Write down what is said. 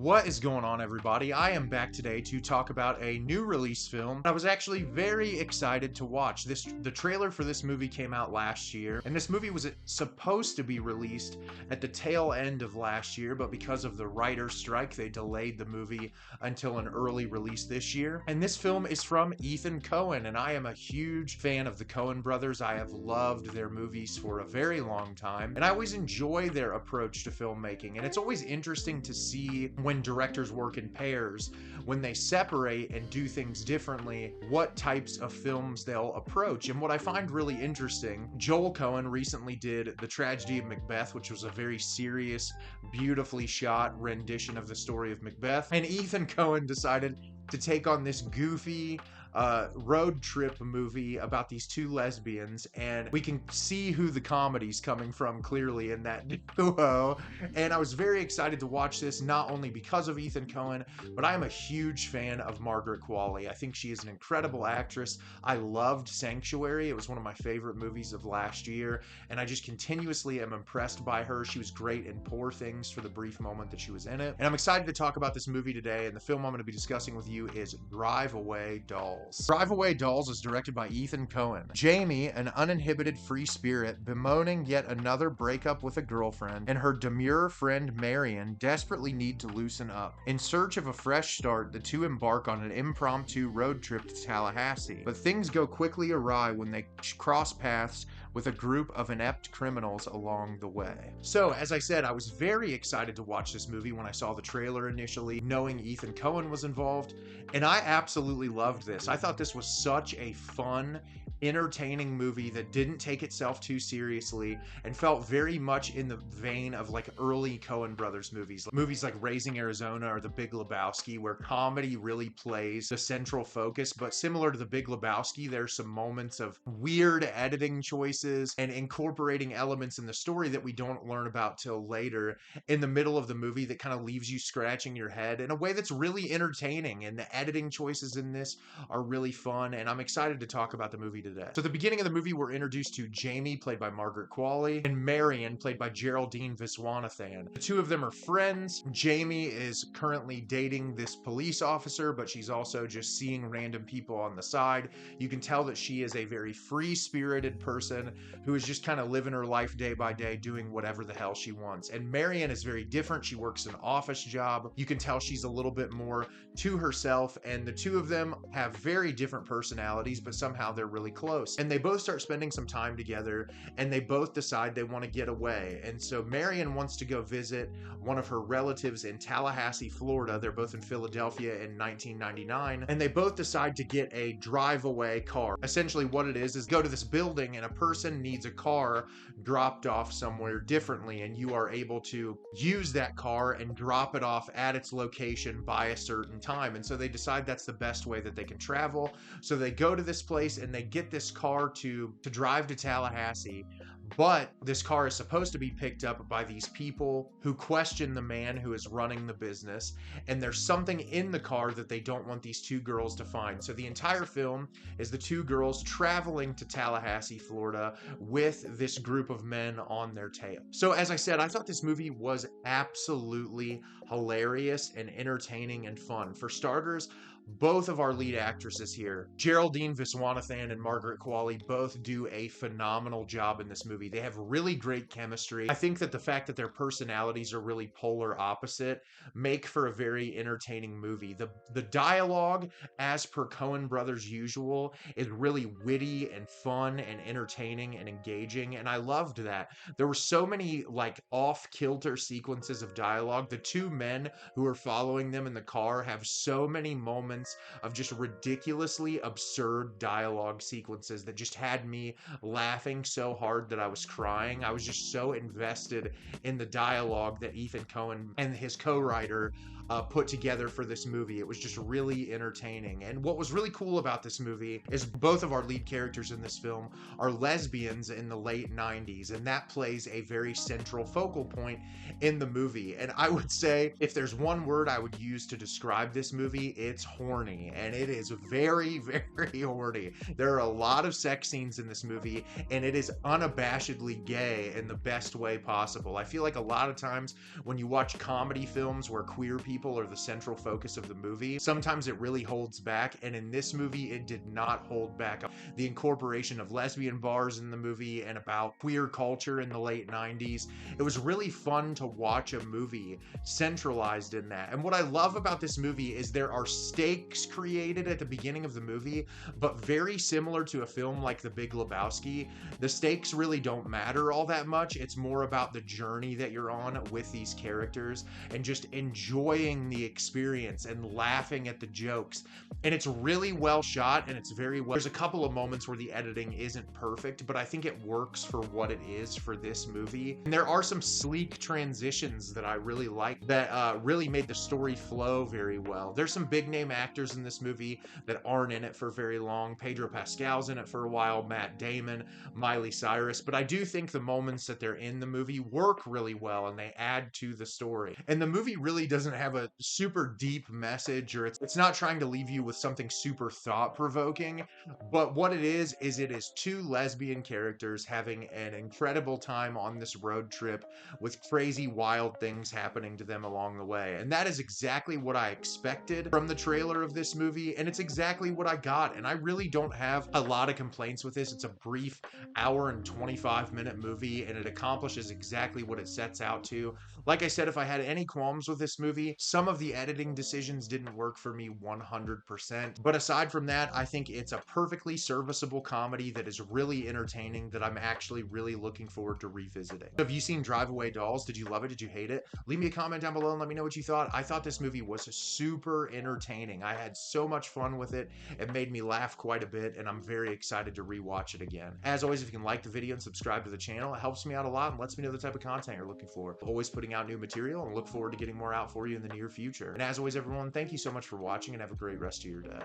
What is going on, everybody? I am back today to talk about a new release film I was actually very excited to watch. The trailer for this movie came out last year, and this movie was supposed to be released at the tail end of last year, but because of the writer's strike, they delayed the movie until an early release this year. And this film is from Ethan Coen, and I am a huge fan of the Coen brothers. I have loved their movies for a very long time, and I always enjoy their approach to filmmaking. And it's always interesting to see when directors work in pairs, when they separate and do things differently, what types of films they'll approach. And what I find really interesting, Joel Coen recently did The Tragedy of Macbeth, which was a very serious, beautifully shot rendition of the story of Macbeth. And Ethan Coen decided to take on this goofy road trip movie about these two lesbians, and we can see who the comedy's coming from clearly in that duo. And I was very excited to watch this, not only because of Ethan Coen, but I am a huge fan of Margaret Qualley. I think she is an incredible actress. I loved Sanctuary. It was one of my favorite movies of last year, and I just continuously am impressed by her. She was great in Poor Things for the brief moment that she was in it. And I'm excited to talk about this movie today, and the film I'm going to be discussing with you is Drive Away Dolls. Drive Away Dolls is directed by Ethan Coen. Jamie, an uninhibited free spirit, bemoaning yet another breakup with a girlfriend, and her demure friend Marion desperately need to loosen up. In search of a fresh start, the two embark on an impromptu road trip to Tallahassee. But things go quickly awry when they cross paths with a group of inept criminals along the way. So, as I said, I was very excited to watch this movie when I saw the trailer initially, knowing Ethan Coen was involved, and I absolutely loved this. I thought this was such a fun, entertaining movie that didn't take itself too seriously and felt very much in the vein of like early Coen brothers movies like Raising Arizona or The Big Lebowski, where comedy really plays the central focus. But similar to The Big Lebowski, there's some moments of weird editing choices and incorporating elements in the story that we don't learn about till later in the middle of the movie that kind of leaves you scratching your head in a way that's really entertaining. And the editing choices in this are really fun, and I'm excited to talk about the movie today. So at the beginning of the movie, we're introduced to Jamie, played by Margaret Qualley, and Marion, played by Geraldine Viswanathan. The two of them are friends. Jamie is currently dating this police officer, but she's also just seeing random people on the side. You can tell that she is a very free-spirited person who is just kind of living her life day by day, doing whatever the hell she wants. And Marion is very different. She works an office job. You can tell she's a little bit more to herself, and the two of them have very different personalities, but somehow they're really close. And they both start spending some time together, and they both decide they want to get away. And so Marion wants to go visit one of her relatives in Tallahassee, Florida. They're both in Philadelphia in 1999, and they both decide to get a drive-away car. Essentially what it is go to this building, and a person needs a car dropped off somewhere differently, and you are able to use that car and drop it off at its location by a certain time. And so they decide that's the best way that they can travel. So they go to this place and they get this car to drive to Tallahassee. But this car is supposed to be picked up by these people who question the man who is running the business, and there's something in the car that they don't want these two girls to find. So the entire film is the two girls traveling to Tallahassee, Florida, with this group of men on their tail. So as I said, I thought this movie was absolutely hilarious and entertaining and fun. For starters, both of our lead actresses here, Geraldine Viswanathan and Margaret Qualley, both do a phenomenal job in this movie. They have really great chemistry. I think that the fact that their personalities are really polar opposite make for a very entertaining movie. The dialogue, as per Coen brothers usual, is really witty and fun and entertaining and engaging, and I loved that. There were so many like off-kilter sequences of dialogue. The two men who are following them in the car have so many moments of just ridiculously absurd dialogue sequences that just had me laughing so hard that I was crying. I was just so invested in the dialogue that Ethan Coen and his co-writer put together for this movie. It was just really entertaining. And what was really cool about this movie is both of our lead characters in this film are lesbians in the late 90s, and that plays a very central focal point in the movie. And I would say if there's one word I would use to describe this movie, it's horny. And it is very, very horny. There are a lot of sex scenes in this movie, and it is unabashedly gay in the best way possible. I feel like a lot of times when you watch comedy films where queer people people are the central focus of the movie, sometimes it really holds back, and in this movie it did not hold back. The incorporation of lesbian bars in the movie and about queer culture in the late 90s, it was really fun to watch a movie centralized in that. And what I love about this movie is there are stakes created at the beginning of the movie, but very similar to a film like The Big Lebowski, the stakes really don't matter all that much. It's more about the journey that you're on with these characters and just enjoying the experience and laughing at the jokes. And it's really well shot, and it's very well. There's a couple of moments where the editing isn't perfect, but I think it works for what it is for this movie. And there are some sleek transitions that I really like that really made the story flow very well. There's some big name actors in this movie that aren't in it for very long. Pedro Pascal's in it for a while, Matt Damon, Miley Cyrus, but I do think the moments that they're in the movie work really well and they add to the story. And the movie really doesn't have a super deep message, or it's not trying to leave you with something super thought-provoking, but what it is it is two lesbian characters having an incredible time on this road trip with crazy wild things happening to them along the way. And that is exactly what I expected from the trailer of this movie, and it's exactly what I got. And I really don't have a lot of complaints with this. It's a brief hour and 25-minute movie, and it accomplishes exactly what it sets out to. Like I said, if I had any qualms with this movie, some of the editing decisions didn't work for me 100%. But aside from that, I think it's a perfectly serviceable comedy that is really entertaining, that I'm actually really looking forward to revisiting. Have you seen Drive Away Dolls? Did you love it? Did you hate it? Leave me a comment down below and let me know what you thought. I thought this movie was super entertaining. I had so much fun with it. It made me laugh quite a bit, and I'm very excited to rewatch it again. As always, if you can like the video and subscribe to the channel, it helps me out a lot and lets me know the type of content you're looking for. I'm always putting out new material and look forward to getting more out for you in the near future. And as always, everyone, thank you so much for watching and have a great rest of your day.